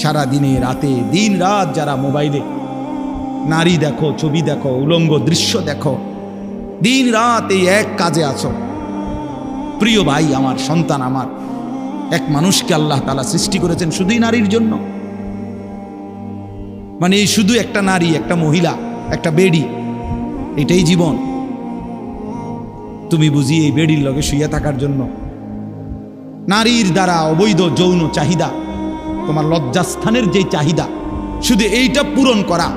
সারা দিনে রাতে দিন রাত যারা মোবাইলে নারী দেখো, ছবি দেখো, উলঙ্গ দৃশ্য দেখো, দিন রাত এই এক কাজে আছো। প্রিয় ভাই আমার, সন্তান আমার, এক মানুষকে আল্লাহ তাআলা সৃষ্টি করেছেন শুধুই নারীর জন্য। মানে এই শুধু একটা নারী, একটা মহিলা, একটা বেডি, এটাই জীবন। তুমি বুঝি এই বেডির লগে শুয়ে থাকার জন্য? নারীর দ্বারা অবৈধ যৌন চাহিদা, তোমার লজ্জাস্থানের যে চাহিদা, শুধু এইটা পূরণ করা,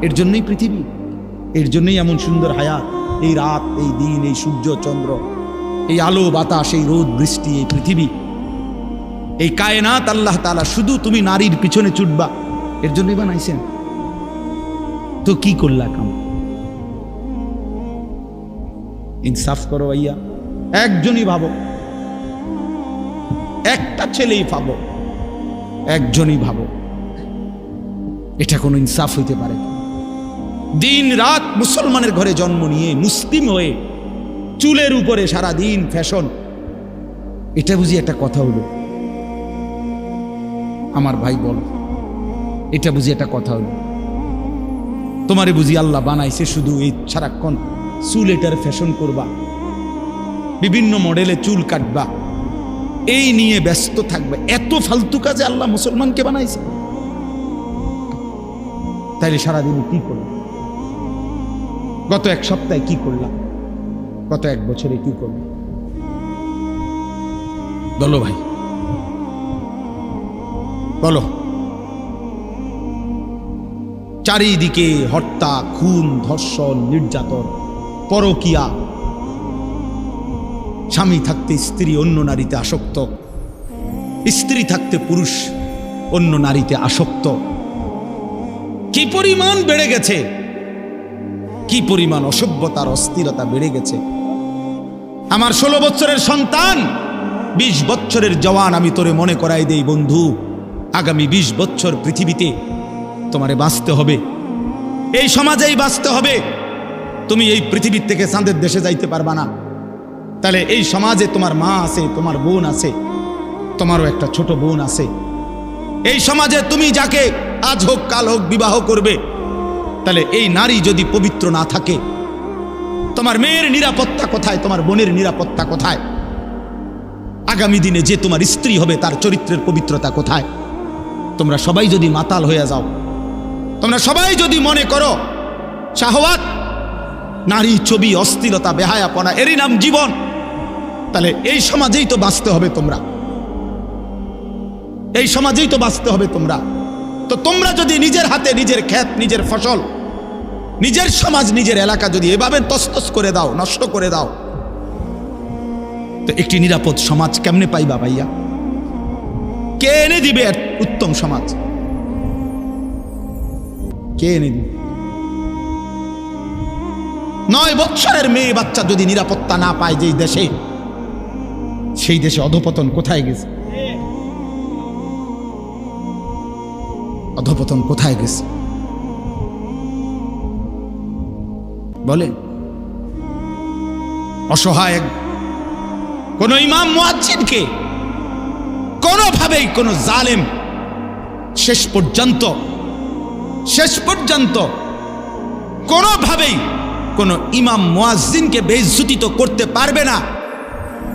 এর জন্যই পৃথিবী, এর জন্যই এমন সুন্দর হায়াত। এই রাত, এই দিন, এই সূর্য চন্দ্র, এই আলো বাতাস, এই রোদ বৃষ্টি, এই পৃথিবী, এই কায়নাত আল্লাহ তাআলা শুধু তুমি নারীর পিছনে ছুটবা, এর জন্যই বানাইছেন। তো কি করলা কাম? ইনসাফ করো ভাইয়া। একজনই ভাবো, একটা ছেলেই ভাবো, একজনই ভাবো, এটা কোনো ইনসাফ হইতে পারে? দিন রাত মুসলমানের ঘরে জন্ম নিয়ে, মুসলিম হয়ে, চুলের উপরে সারা দিন ফ্যাশন, এটা বুঝি একটা কথা হলো? আমার ভাই বল, এটা বুঝি একটা কথা হলো? তোমারে বুঝি আল্লাহ বানাইছে শুধু এই সারাক্ষণ চুল এটার ফ্যাশন করবা, বিভিন্ন মডেলে চুল কাটবা, এই নিয়ে ব্যস্ত থাকবে? এত ফালতু কাজে আল্লাহ মুসলমানকে বানাইছে? তাইলে সারাদিন কি করলাম? গত এক সপ্তাহে কি করলাম? গত এক বছরে কি করলাম? বলো ভাই, বলো। চারিদিকে হত্যা, খুন, ধর্ষণ, নির্যাতন, পরকীয়া, স্বামী থাকতে স্ত্রী অন্য নারীতে আসক্ত, স্ত্রী থাকতে পুরুষ অন্য নারীতে আসক্ত। কি পরিমাণ বেড়ে গেছে, কি পরিমাণ অসভ্যতার অস্থিরতা বেড়ে গেছে। আমার 16 বছরের সন্তান, 20 বছরের জওয়ান, আমি তোরে মনে করাই দেই বন্ধু, আগামী 20 বছর পৃথিবীতে তোমারে বাঁচতে হবে, এই সমাজেই বাঁচতে হবে। তুমি এই পৃথিবীর থেকে চাঁদের দেশে যাইতে পারবা না। তাহলে এই সমাজে তোমার মা আছে, তোমার বোন আছে, তোমারও একটা ছোট বোন আছে। এই সমাজে তুমি যাকে আজ হোক কাল হোক বিবাহ করবে, তাহলে এই নারী যদি পবিত্র না থাকে, তোমার মেয়ের নিরাপত্তা কোথায়? তোমার বোনের নিরাপত্তা কোথায়? আগামী দিনে যে তোমার স্ত্রী হবে তার চরিত্রের পবিত্রতা কোথায়? তোমরা সবাই যদি মাতাল হয়ে যাও, তোমরা সবাই যদি মনে করো শাহওয়াত, নারী, ছবি, অশ্লীলতা, বেহায়াপনা, এরই নাম জীবন, তাহলে এই সমাজেই তো বাঁচতে হবে তোমরা, এই সমাজেই তো বাঁচতে হবে তোমরা। তো তোমরা যদি নিজের হাতে নিজের ক্ষেত, নিজের ফসল, নিজের সমাজ, নিজের এলাকা যদি এভাবে তছনছ করে দাও, নষ্ট করে দাও, তো একটি নিরাপদ সমাজ কেমনে পাইবা ভাইয়া? কে এনে দিবে উত্তম সমাজ? কে এনে দিবে? 9 বছরের মেয়ে বাচ্চা যদি নিরাপত্তা না পায় যেই দেশে, সেই দেশে অধঃপতন কোথায় গেছে? অধঃপতন কোথায় গেছে বলেন? অসহায় কোন ইমাম মুয়াজ্জিনকে কোনোভাবেই কোন জালেম শেষ পর্যন্ত কোনোভাবেই কোন ইমাম মুয়াজ্জিনকে বেইজ্জতি তো করতে পারবে না।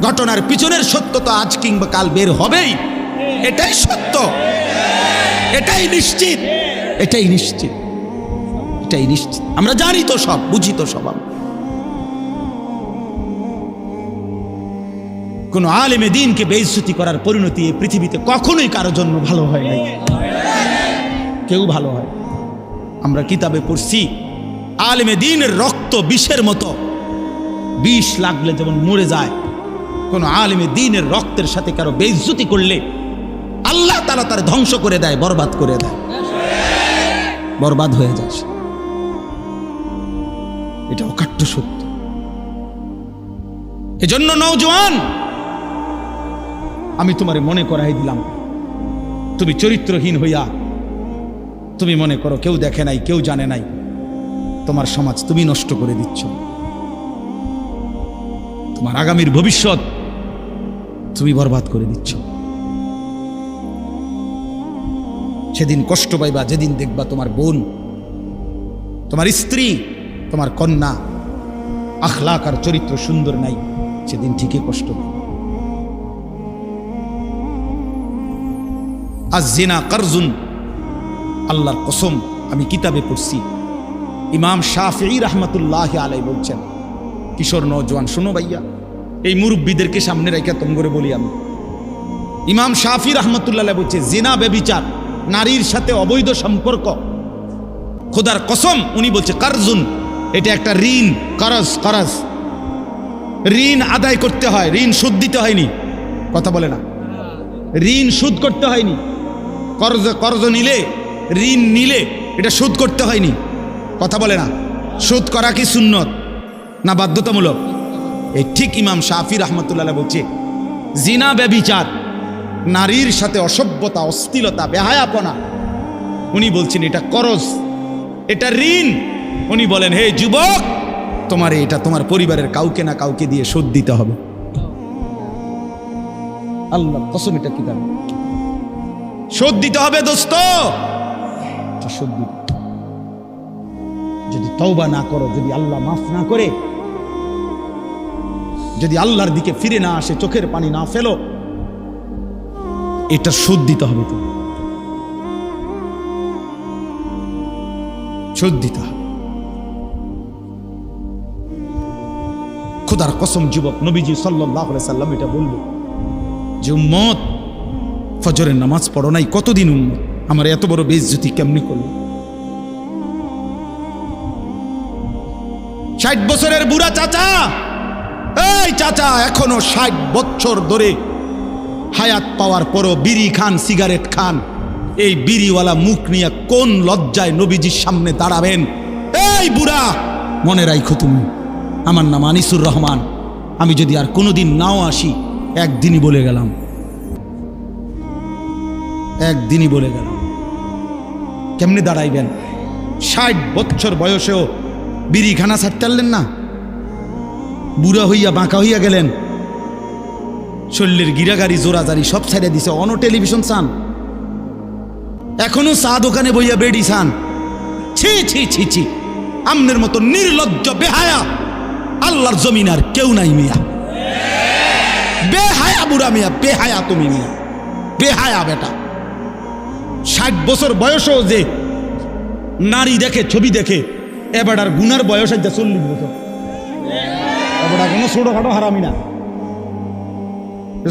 ঘটনার পিছনের সত্যতা আজ কিংবা কাল বের হবেই, এটাই সত্য, এটাই নিশ্চিত, এটাই নিশ্চিত, এটাই নিশ্চিত। আমরা জানি তো সব, বুঝি তো সব। কোন আলেমে দ্বীনকে বেইজ্জতি করার পরিণতি এই পৃথিবীতে কখনোই কারোর জন্য ভালো হয় নাই, কেউ ভালো হয়। আমরা কিতাবে পড়ছি, আলেমে দ্বীনের রক্ত বিষের মতো, বিষ লাগলে যেমন মরে যায়, কোন আলেমে দ্বীনের রক্তের সাথে কারো বেইজ্জতি করলে আল্লাহ তাআলা তার ধ্বংস করে দেয়, বরবাদ করে দেয়, বরবাদ হয়ে যায়। এটা অকাট্য সত্য। এজন্য নওজোয়ান, আমি তোমারে মনে করাই দিলাম, তুমি চরিত্রহীন হইয়া তুমি মনে করো কেউ দেখে নাই, কেউ জানে নাই, তোমার সমাজ তুমি নষ্ট করে দিচ্ছ, তোমার আগামীর ভবিষ্যৎ তুমি বরবাদ করে দিচ্ছ। সেদিন কষ্ট পাইবা যেদিন দেখবা তোমার বোন, তোমার স্ত্রী, তোমার কন্যা আখলাক আর চরিত্র সুন্দর নাই, সেদিন ঠিকই কষ্ট পাবে। আজ-জিনা কারজুন, আল্লাহর কসম, আমি কিতাবে পড়ছি, ইমাম শাফিঈ রাহমাতুল্লাহি আলাইহি বলছেন, কিশোর নওজোয়ান শোনো ভাইয়া, এই মুরব্বীদেরকে সামনে রেখে তোম করে বলি আমি, ইমাম শাফিঈ রাহমাতুল্লাহ আলাইহি বলছে জিনা ব্যভিচার, নারীর সাথে অবৈধ সম্পর্ক, খোদার কসম উনি বলছে কারজুন, এটা একটা ঋণ, করজ, ঋণ আদায় করতে হয়, ঋণ সুদ দিতে হয়নি, কথা বলে না, ঋণ সুদ করতে হয়নি, কর্জ নিলে, ঋণ নিলে এটা সুদ করতে হয়নি, কথা বলে না, সুদ করা কি সুন্নত না বাধ্যতামূলক? এই ঠিক ইমাম শাফিঈ রাহমাতুল্লাহ বলছে জিনা ব্যভিচার, নারীর সাথে অসভ্যতা, অশ্লীলতা, বেহায়াপনা, উনি বলছেন এটা করজ, এটা ঋণ। উনি বলেন হে যুবক, তোমার এটা তোমার পরিবারের কাউকে না কাউকে দিয়ে শোধ দিতে হবে। আল্লাহ কসম, এটা কি দাম, শোধ দিতে হবে দোস্ত, শোধ দিতে। যদি তওবা না করো, যদি আল্লাহ মাফ না করে, যদি আল্লাহর দিকে ফিরে না আসে, চোখের পানি না ফেলো, এটা শোধ দিতে হবে, তো শোধ দিতে হবে। খোদার কসম যুবক, নবীজি সাল্লাল্লাহু আলাইহি সাল্লাম এটা বলবে যে উম্মত ফজরের নামাজ পড়ো নাই, কতদিন উম্মত, আমার এত বড় বেইজ্জতি কেমনি করলো? 60 বছরের বুড়া চাচা, এই চাচা এখনো 60 বছর ধরে হায়াত পাওয়ার পরও বিড়ি খান, সিগারেট খান, এই বিড়িওয়ালা মুখ নিয়ে কোন লজ্জায় নবীজির সামনে দাঁড়াবেন? এই বুড়া, মনে রাখো তুমি, আমার নাম আনিসুর রহমান, আমি যদি আর কোনোদিন নাও আসি, একদিনই বলে গেলাম, একদিনই বলে গেলাম। কেমনে দাঁড়াইবেন? 60 বছর বয়সেও বিড়ি খানা ছাড়তে পারলেন না, বুড়া হইয়া বাঁকা হইয়া গেলেন, শরীরের গিরাগাড়ি জোরাজারি সব ছেড়ে দিছে, অন টেলিভিশন চান, এখনো চা দোকানে বইয়া বেড়ি চান। ছি ছি ছি ছি, আমনের মতো নির্লজ্জ বেহায়া আল্লাহর জমিন আর কেউ নাই মিয়া, বেহায়া বুড়া মিয়া, বেহায়া তুমি মিয়া, বেহায়া বেটা। 60 বছর বয়সও যে নারী দেখে, ছবি দেখে, এবার আর গুনার বয়স আছে 40 বছর, এবার কোনো ছোটখাটো হারামি না,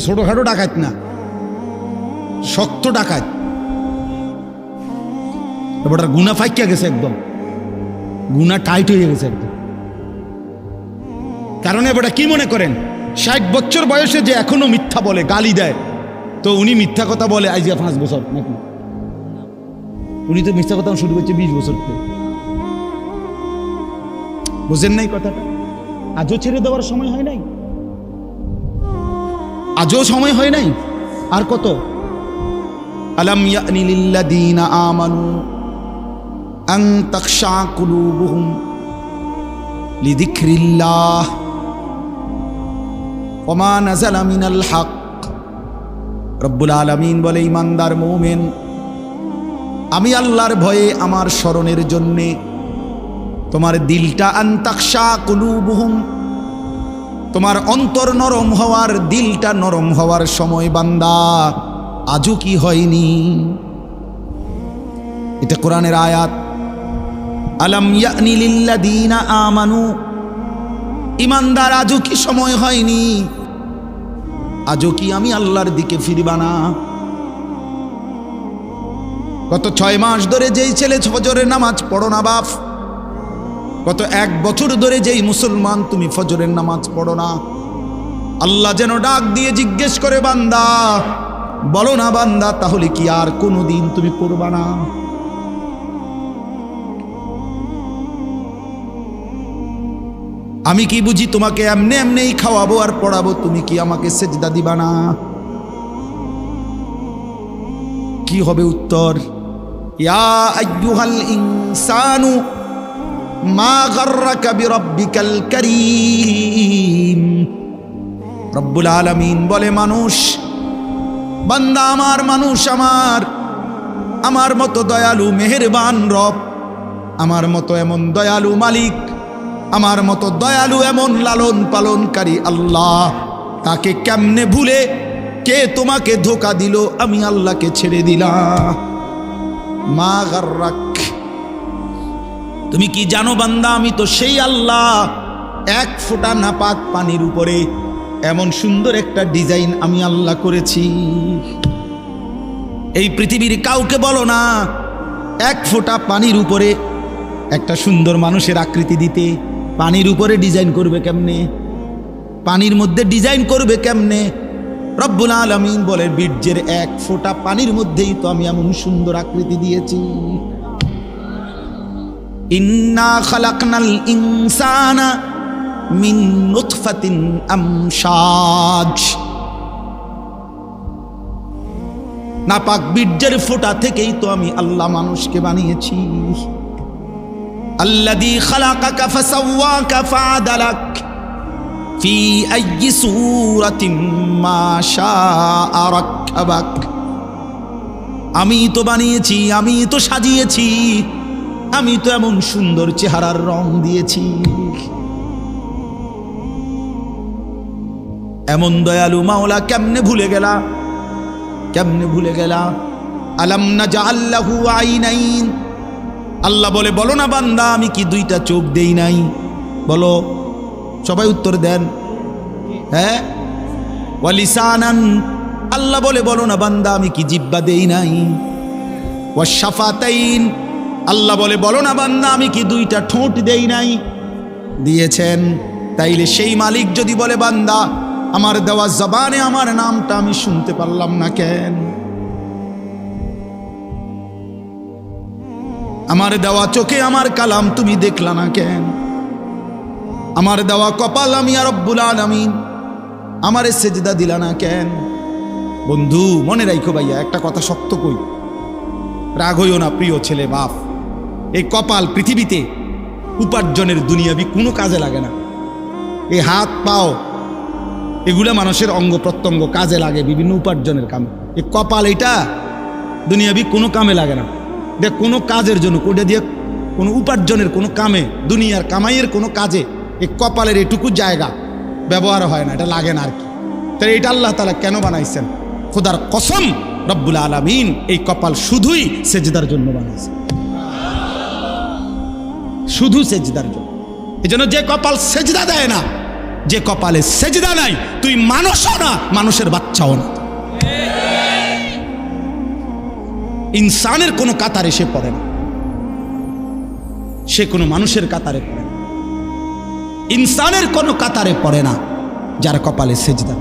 ছোটখাটো ডাকাত না, শক্ত ডাকাত, এবার আর গুনা ফাইকিয়া গেছে, একদম গুনা টাইট হয়ে গেছে একদম। কারণ এবার কি মনে করেন, 60 বছর বয়সে যে এখনো মিথ্যা বলে, গালি দেয়, তো উনি মিথ্যা কথা বলে আজ 5 বছর নাকি? উনি তো মিথ্যা কথা শুরু করছে 20 বছর থেকে, বুঝেন নাই কথাটা? আজও ছেড়ে দেওয়ার সময় হয় নাই, আজও সময় হয় নাই। আর কত? আলাম ইয়ানি লিল্লাযীনা আমানু আন তাখশা কুলুবুহুম লিযিকরিল্লাহ ওয়া মা নাযালা মিনাল হক। রব্বুল আলামিন বলে, ঈমানদার মুমিন, আমি আল্লাহর ভয়ে, আমার স্মরণের জন্যে তোমার দিলটা, আন তাখশা কুলুবুহুম, তোমার অন্তর নরম হওয়ার, দিলটা নরম হওয়ার সময় বান্দা আজও কি হয়নি? এটা কোরআনের আয়াত। আলাম ইয়ানি লিল্লাযীনা আমানু, ঈমানদার আজও কি সময় হয়নি? আজও কি আমি আল্লাহর দিকে ফিরবা না? গত 6 মাস ধরে যেই ছেলে ফজরের নামাজ পড়ো না বাপ, গত 1 বছর ধরে যেই মুসলমান তুমি ফজরের নামাজ পড়ো না, আল্লাহ যেন ডাক দিয়ে জিজ্ঞেস করে, বান্দা বলো না বান্দা, তাহলে কি আর কোনোদিন তুমি পড়বা না? আমি কি বুঝি তোমাকে এমনি এমনিই খাওয়াবো আর পড়াবো, তুমি কি আমাকে সেজদা দিবা না? কি হবে উত্তর? ইয়া আইয়ুহাল ইনসানু মা গাররাকা বিরাব্বিকাল কারীম। রব্বুল আলামিন বলে, মানুষ, বান্দা আমার, মানুষ আমার, আমার মতো দয়ালু মেহেরবান রব, আমার মতো এমন দয়ালু মালিক, আমার মতো দয়ালু এমন লালন পালনকারী আল্লাহ, তাকে কেমনে ভুলে কে তোমাকে ধোঁকা দিল, আমি আল্লাহকে ছেড়ে দিলাম। মা গাররাক, তুমি কি জানো বান্দা, আমি তো সেই আল্লাহ, এক ফোঁটা নাপাক পানির উপরে এমন সুন্দর একটা ডিজাইন আমি আল্লাহ করেছি। এই পৃথিবীর কাউকে বলো না এক ফোঁটা পানির উপরে একটা সুন্দর মানুষের আকৃতি দিতে। পানির উপরে ডিজাইন করবে কেমনে, পানির মধ্যে ডিজাইন করবে কেমনে? রব্বুল আলামিন বলে বীর্যের এক ফোঁটা পানির মধ্যেই তো আমি এমন সুন্দর আকৃতি দিয়েছি। ইন্না খালাকনাল ইনসানা মিন নুতফাতিন আমশাজ, নাপাক বীর্যের ফোঁটা থেকেই তো আমি আল্লাহ মানুষকে বানিয়েছি। আল্লাযী খালাকাকা ফাসাওয়াকা ফাআদালাক ফি আইয়ি সূরাতিন মা শাআ রাক্কাবাক, আমি তো বানিয়েছি, আমি তো সাজিয়েছি, আমি তো এমন সুন্দর চেহারার রং দিয়েছি। এমন দয়ালু মাওলা কেমনে ভুলে গেলা, কেমনে ভুলে গেলা? আলাম নাজআল লাহু আইনাইন, আল্লাহ বলে বলো না বান্দা আমি কি দুইটা চোখ দেই নাই? বলো, সবাই উত্তর দেন। হ্যাঁ, ওয়া লিসানান, আল্লাহ বলে বলো না বান্দা আমি কি জিহ্বা দেই নাই? ওয়া শাফাতাইন, আল্লাহ বলে বলো না বান্দা আমি কি দুইটা ঠোঁট দেই নাই? দিয়েছেন। তাইলে সেই মালিক যদি বলে বান্দা আমার দেওয়া জবানে আমার নামটা আমি শুনতে পারলাম না কেন? আমার দেওয়া চোখে আমার কালাম তুমি দেখলা না কেন? আমার দেওয়া কপাল আমি আর রব্বুল আলামিন আমারে সেজদা দিলা না কেন? বন্ধু মনে রাখো ভাইয়া, একটা কথা শক্ত কই, রাগ হইও না প্রিয় ছেলে বাপ, এই কপাল পৃথিবীতে উপার্জনের দুনিয়াবি কোনো কাজে লাগে না। এই হাত পাও এগুলা মানুষের অঙ্গ প্রত্যঙ্গ কাজে লাগে বিভিন্ন উপার্জনের কামে। এই কপাল এটা দুনিয়াবি কোনো কামে লাগে না, এটা কোনো কাজের জন্য, ওটা দিয়ে কোনো উপার্জনের কোনো কামে, দুনিয়ার কামাইয়ের কোনো কাজে এই কপালের এটুকু জায়গা ব্যবহার হয় না, এটা লাগে না আর কি। তাহলে এটা আল্লাহ তাআলা কেন বানাইছেন? খোদার কসম রব্বুল আলামিন এই কপাল শুধুই সেজদার জন্য বানাইছেন, শুধু সেজদার জন্য। এই জন্য যে কপাল সেজদা দেয় না, যে কপালে সেজদা নাই, তুই মানুষও না, মানুষের বাচ্চাও না, ইনসানের কোনো কাতারে সে পড়ে না, সে কোনো মানুষের কাতারে পড়ে না, ইনসানের কোনো কাতারে পড়ে না যার কপালে সেজদা।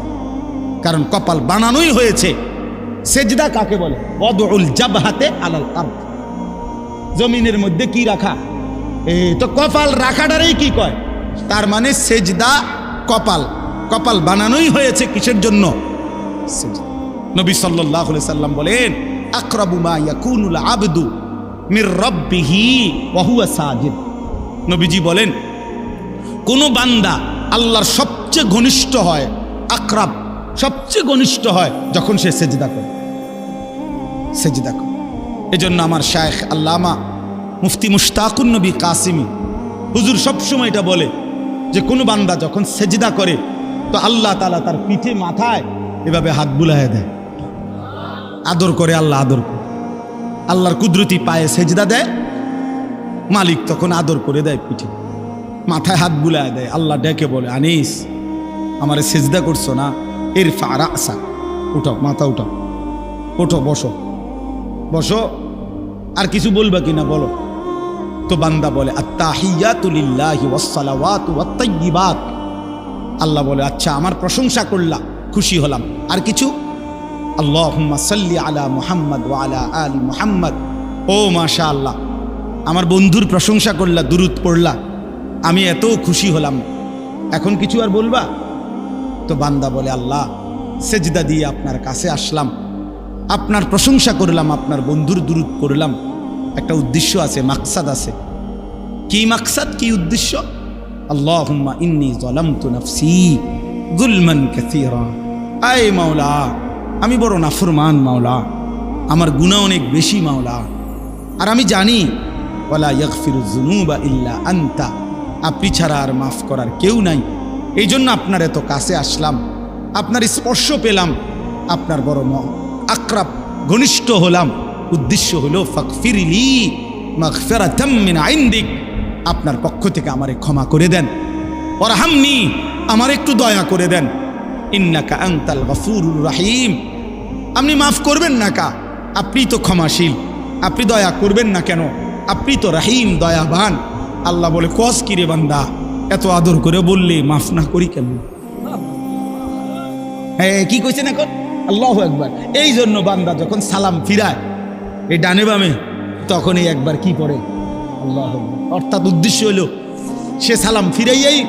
কারণ কপাল বানানোই হয়েছে, সেজদা কাকে বলে? ওয়াদউল জাবহাতে আলাল আরদ, জমিনের মধ্যে কি রাখা, এই তো কপাল রাখাটারই কি কয়? তার মানে সেজদা কপাল, কপাল বানানোই হয়েছে কিসের জন্য? সেজদা। নবী সাল্লাল্লাহু আলাইহি সাল্লাম বলেন আকরাবু মা ইয়াকুনুল আবদু মির রাব্বিহি ওয়া হুয়া সাজিদ, নবীজি বলেন কোন বান্দা আল্লাহর সবচেয়ে ঘনিষ্ঠ হয়, আকরাব সবচেয়ে ঘনিষ্ঠ হয় যখন সে সেজদা করে, সেজদা করে। এজন্য আমার শায়েখ আল্লামা মুফতি মুশতাকুন নবী কাসিমি হুজুর সবসময় এটা বলে যে কোনো বান্দা যখন সেজদা করে তো আল্লাহ তাআলা তার পিঠে মাথায় এভাবে হাত বুলায় দেয়, আদর করে, আল্লাহ আদর করে, আল্লাহর কুদরতি পায়ে সেজদা দেয়, মালিক তখন আদর করে দেয়, পিঠে মাথায় হাত বুলায় দেয়। আল্লাহ ডেকে বলে আনিস আমারে সেজদা করছো না, ইরফা রাসা, উঠাও মাথা উঠাও, ওঠো বসো, বসো, আর কিছু বলবা কিনা বলো। তো বান্দা বলে আত্তাহিয়াতু লিল্লাহি ওয়াস সালাওয়াতু ওয়াত তাইয়্যিবাত, আল্লাহ বলে আচ্ছা আমার প্রশংসা করলা, খুশি হলাম, আর কিছু? আল্লাহুম্মা সাল্লি আলা মুহাম্মদ ওয়া আলা আলি মুহাম্মদ, ও মাশাআল্লাহ আমার বন্ধুর প্রশংসা করলা, দুরূদ পড়লা, আমি এত খুশি হলাম, এখন কিছু আর বলবা? তো বান্দা বলে আল্লাহ সেজদা দিয়ে আপনার কাছে আসলাম, আপনার প্রশংসা করলাম, আপনার বন্ধুর দুরূদ পড়লাম, একটা উদ্দেশ্য আছে, মাকসাদ আছে। কি মাকসাদ, কি উদ্দেশ্য? আল্লাহুম্মা ইন্নী যালামতু নাফসি যুলমান কাসীরা, আয় মাওলা আমি বড় নাফরমান মাওলা, আমার গুনাহ অনেক বেশি মাওলা, আর আমি জানি ওয়ালা ইয়াগফিরুয যুনুবা ইল্লা আনতা, আপনি ছাড়া আর মাফ করার কেউ নাই। এই জন্য আপনার এত কাছে আসলাম, আপনার স্পর্শ পেলাম, আপনার বড় আকরাব ঘনিষ্ঠ হলাম। উদ্দেশ্য হলো ফাগফিরলি মাগফিরাতাম মিন ইনদিক, আপনার পক্ষ থেকে আমারে ক্ষমা করে দেন। ওয়ারহামনি, আমার একটু দয়া করে দেন। ইন্নাকা আনতাল গফুরুর রহিম, আপনি মাফ করবেন না কা? আপনি তো ক্ষমাশীল, আপনি দয়া করবেন না কেন? আপনি তো রহিম, দয়াবান। আল্লাহ বলে, কস কি রে বান্দা, এত আদর করে বললে মাফ না করি কেন? হ্যাঁ, কি কইছেন এখন? আল্লাহু আকবার। এই জন্য বান্দা যখন সালাম ফিরায় এই ডানে বামে, তখন এই একবার কি পড়ে? আল্লাহু আকবার। অর্থাৎ উদ্দেশ্য হলো সে সালাম ফিরাইয়াই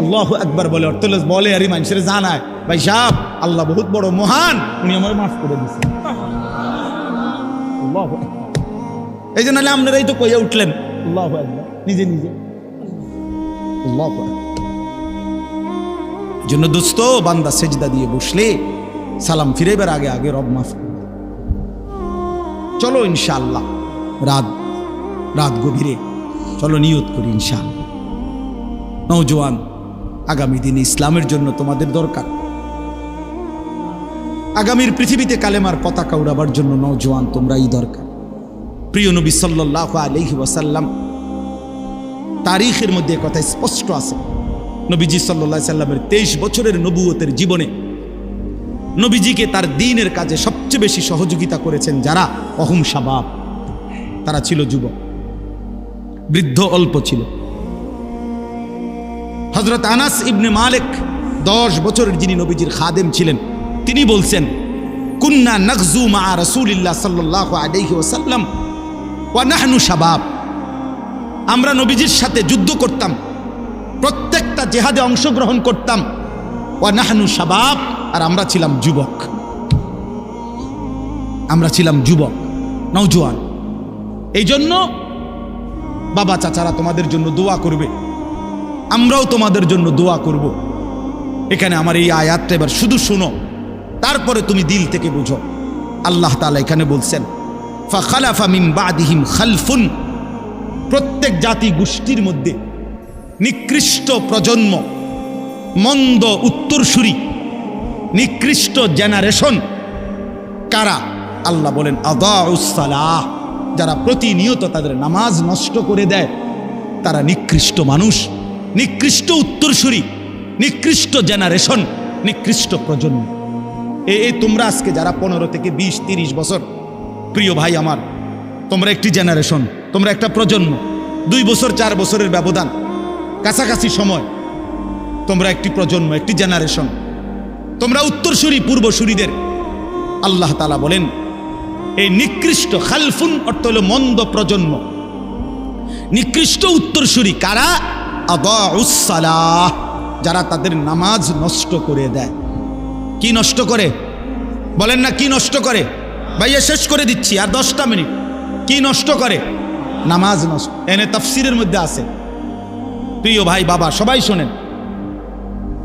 আল্লাহু আকবার বলে। অর্থ বলে আর মানুষের জানায়, ভাই সাহেব আল্লাহ বহুত বড় মহান, উনি আমার মাফ করে দিচ্ছেন। আল্লাহু আকবার। এই জন্য আপনারাই তো কইয়া উঠলেন আল্লাহু আকবার নিজে নিজে। আল্লাহু আকবার। জন্য দোস্ত, বান্দা সেজদা দিয়ে বসলে সালাম ফিরাইবার আগে আগে রব মাফ করে। চলো ইনশাআল্লাহ রাত গভীরে চলো নিয়ত করি ইনশাআল্লাহ। নওজোয়ান, আগামী দিনে ইসলামের জন্য তোমাদের দরকার। আগামীর পৃথিবীতে কালেমার পতাকা উড়াবার জন্য নওজোয়ান তোমরাই দরকার। প্রিয় নবী সাল্লাল্লাহু আলাইহি ওয়াসাল্লাম তারিখের মধ্যে কথা স্পষ্ট আছে। নবীজি সাল্লাল্লাহু আলাইহি সাল্লামের 23 বছরের নবুয়তের জীবনে নবীজিকে তার দ্বীনের কাজে সবচেয়ে বেশি সহযোগিতা করেছেন যারা, অহুম শাবাব, তারা ছিল যুবক, বৃদ্ধ অল্প ছিল। হযরত আনাস ইবনে মালিক 10 বছরের যিনি নবীজির খাদেম ছিলেন, তিনি বলছেন, কুন্না নাগজু মা রাসূলিল্লাহ সাল্লাল্লাহু আলাইহি ওয়াসাল্লাম ওয়া নাহনু শাবাব, আমরা নবীজির সাথে যুদ্ধ করতাম, প্রত্যেকটা জিহাদে অংশগ্রহণ করতাম। ওয়া নাহনু শাবাব, আর আমরা ছিলাম যুবক, আমরা ছিলাম যুবক, নওজোয়ান। এই জন্য বাবা চাচারা তোমাদের জন্য দোয়া করবে, আমরাও তোমাদের জন্য দোয়া করব। এখানে আমার এই আয়াতটা এবার শুধু শোনো, তারপরে তুমি দিল থেকে বুঝো। আল্লাহ তাআলা এখানে বলছেন, ফাখালাফা মিন বাদিহিম খালফুন, প্রত্যেক জাতি গোষ্ঠীর মধ্যে নিকৃষ্ট প্রজন্ম, মন্দ উত্তরসূরি, নিকৃষ্ট জেনারেশন কারা? আল্লাহ বলেন আদাউস সালাহ, যারা প্রতিনিয়ত তাদের নামাজ নষ্ট করে দেয়, তারা নিকৃষ্ট মানুষ, নিকৃষ্ট উত্তরসূরি, নিকৃষ্ট জেনারেশন, নিকৃষ্ট প্রজন্ম। এই তোমরা আজকে যারা 15 থেকে 20-30 বছর, প্রিয় ভাই আমার, তোমরা একটি জেনারেশন, তোমরা একটা প্রজন্ম। 2 বছর 4 বছরের ব্যবধান, কাছাকাছি সময়, তোমরা একটি প্রজন্ম, একটি জেনারেশন, তোমরা উত্তরসূরি পূর্বসূরিদের। আল্লাহ তাআলা বলেন এই নিকৃষ্ট, খালফুন অর্থ হলো মন্দ প্রজন্ম, নিকৃষ্ট উত্তরসূরি কারা? আদাউস সালাহ, যারা তাদের নামাজ নষ্ট করে দেয়। কি নষ্ট করে? বলেন না, কি নষ্ট করে? ভাইয়া শেষ করে দিচ্ছি, আর 10টা মিনিট। কি নষ্ট করে? নামাজ নষ্ট। এনে তাফসিরের মধ্যে আছে, প্রিয় ভাই বাবা সবাই শোনেন।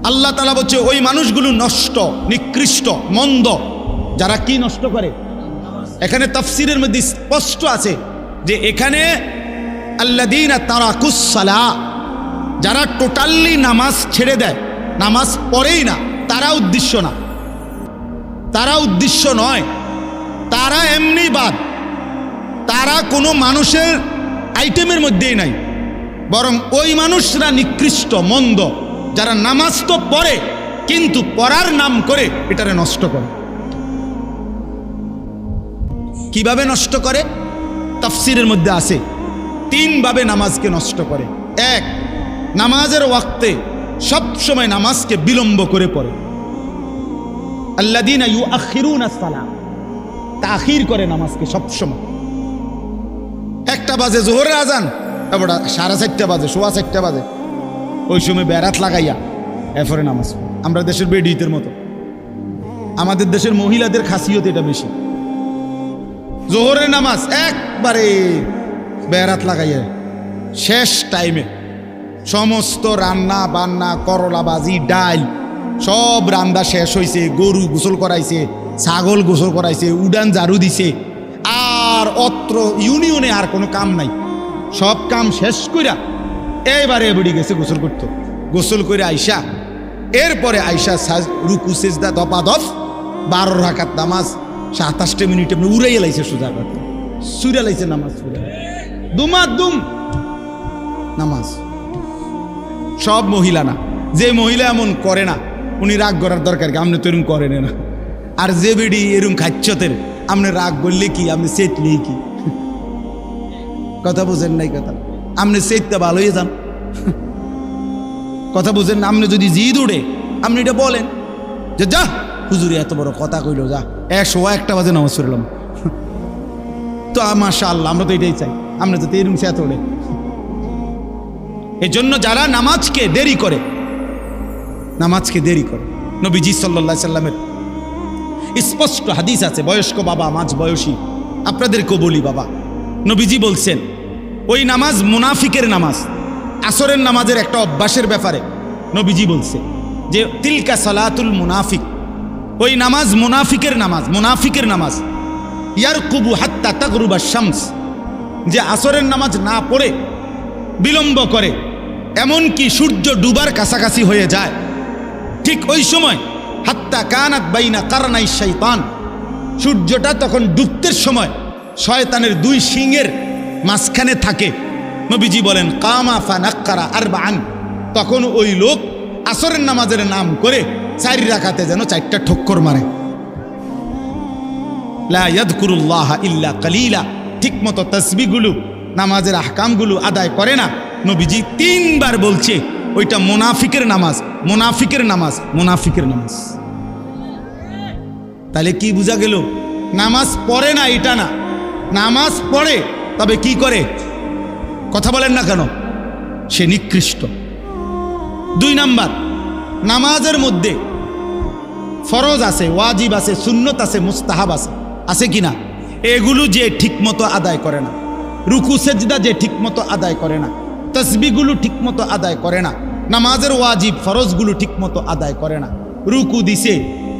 আল্লাহ তাআলা বলছে ওই মানুষগুলো নষ্ট, নিকৃষ্ট, মন্দ, যারা কি নষ্ট করে। এখানে তাফসিরের মধ্যে স্পষ্ট আছে যে এখানে আল্লাযীনা তারাকুস সালাহ, যারা টোটালি নামাজ ছেড়ে দেয়, নামাজ পড়েই না, তারা উদ্দেশ্য না, তারা উদ্দেশ্য নয়, তারা এমনি বাদ, তারা কোনো মানুষের আইটেমের মধ্যেই নাই, বরং ওই মানুষরা নিকৃষ্ট, মন্দ, যারা নামাজ তো পড়ে কিন্তু পড়ার নাম করে এটারে নষ্ট করে। কিভাবে নষ্ট করে? তাফসিরের মধ্যে আছে 3 ভাবে নামাজকে নষ্ট করে। 1, নামাজের ওয়াক্তে সব সময় নামাজকে বিলম্ব করে পড়ে। আল্লাযীনা ইউআখিরুনাস সালাহ, তাখির করে নামাজকে সব সময়। 1টা বাজে জোহরের আজান, এবারে 4:30 বাজে, 4:15 বাজে, ওই সময় বেড়াত লাগাইয়া এরপরে নামাজ। আমরা দেশের বেডিতের মতো, আমাদের দেশের মহিলাদের খাসিয়ত এটা বেশি। জোহরের নামাজ একবারে বেড়াত লাগাইয়া শেষ টাইমে সমস্ত রান্না বান্না, করলা ভাজি, ডাল সব রান্না শেষ হয়েছে, গরু গোসল করাইছে, ছাগল গোসল করাইছে, উডান ঝাড়ু দিছে, আর অত্র ইউনিয়নে আর কোনো কাম নাই। সব কাম শেষ কইরা এবারে এবারে গেছে গোসল করতো। গোসল করে আইসা এরপরে আইসা রুকু সেজদা দপাদপ 12 রাকাত নামাজ 27 মিনিটে উড়াইয়া লাইছে, সোজা কথা সুরা লাইছে নামাজ, দুমাদুম নামাজ। সব মহিলা না, যে মহিলা এমন করে না উনি রাগ করার দরকার কি, আপনি তো এরকম করেন না। আর যে বেডি এরকম খাচ্ছতের আপনি রাগ বললে কি, আপনি চেতলেই কি, কথা বুঝেন নাই কথা, আপনি চেততে ভালো হয়ে যান, কথা বুঝেন না। আপনি যদি জিদ উড়ে আপনি এটা বলেন যে যা হুজুরে এত বড় কথা কইল, যা 101টা বাজে নামাজ পড়লাম। তো মাশাআল্লাহ, আমরা তো এটাই চাই, আমরা যাতে এরকম চেত ওড়ে। এই জন্য যারা নামাজকে দেরি করে, নামাজকে দেরি করে, নবীজি সাল্লাল্লাহু আলাইহি সাল্লামের স্পষ্ট হাদিস আছে। বয়স্ক বাবা, মাঝ বয়সী আপনাদেরকেও বলি বাবা, নবীজি বলছেন ওই নামাজ মুনাফিকের নামাজ। আসরের নামাজের একটা অভ্যাসের ব্যাপারে নবীজি বলছে যে তিলকা সালাতুল মুনাফিক, ওই নামাজ মুনাফিকের নামাজ, মুনাফিকের নামাজ। ইয়ারকুবু হাত্তা তাগরুবা শামস, যে আসরের নামাজ না পড়ে বিলম্ব করে, এমনকি সূর্য ডুবার কাছাকাছি হয়ে যায়, ঠিক ওই সময় হাত্তা কানাত বাইনা কারনাই শাইতান, সূর্যটা তখন ডুবতের সময় শয়তানের 2 শিংয়ের মাঝখানে থাকে। নবীজি বলেন কামা ফানাক্কারা আরবাআন, তখন ওই লোক আসরের নামাজের নাম করে 4 রাকাতে যেন 4টা ঠক্কর মারে। লা ইয়াযকুরুল্লাহ ইল্লা কালিলা, ঠিকমতো তাসবিহগুলো, নামাজের আহকামগুলো আদায় করে না। নবীজি 3 বার বলছে ওইটা মুনাফিকের নামাজ, মুনাফিকের নামাজ, মুনাফিকের নামাজ। তাহলে কি বোঝা গেল? নামাজ পড়ে না এটা না, নামাজ পড়ে, তবে কি করে? কথা বলেন না কেন? সে নিকৃষ্ট। 2 নাম্বার, নামাজের মধ্যে ফরজ আছে, ওয়াজিব আছে, সুন্নত আছে, মুস্তাহাব আছে, আছে কিনা? এগুলো যে ঠিকমতো আদায় করে না, রুকু সেজদা যে ঠিকমতো আদায় করে না, তাসবিহগুলো ঠিকমতো আদায় করে না, নামাজের ওয়াজিব ফরজগুলো ঠিকমতো আদায় করে না, রুকু দিছে,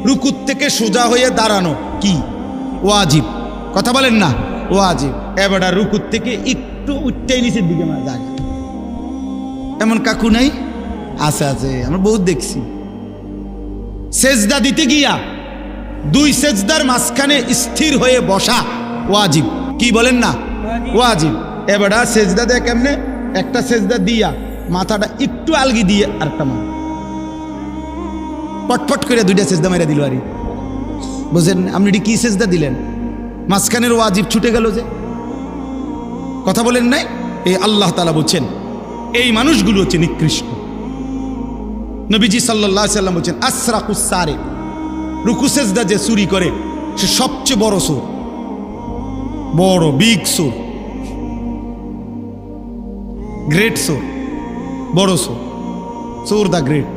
রুকুর থেকে সোজা হয়ে দাঁড়ানো কি ওয়াজিব, কথা বলেন না, ওয়াজিব। এবার রুকুর থেকে একটু উঠতেই নিচের দিকে যায়, এমন কাকু নাই? আছে আছে, আমরা বহুত দেখছি। সেজদা দিতে গিয়া 2 সেজদার মাঝখানে স্থির হয়ে বসা ওয়াজিব, কি বলেন না, ওয়াজিব। এবার সেজদা দেয় কেমনে? একটা সেজদা দিয়া মাথাটা একটু আলগি দিয়ে আরেকটা মা পটপট করে 2টা সেজদা মেরে দিল। আরে বুঝেন আপনি কি সেজদা দিলেন? মাঝখানের ওয়াজিব ছুটে গেল যে, কথা বলেন নাই? এই আল্লাহ তাআলা বলছেন এই মানুষগুলো হচ্ছে নিকৃষ্ট। নবীজি সাল্লাল্লাহু আলাইহি সাল্লাম বলছেন আসরাকুস সারিক, রুকু সেজদা যে চুরি করে সে সবচেয়ে বড় চোর, বড় বিগ চোর, গ্রেট চোর, বড় চোর, চোর দা গ্রেট।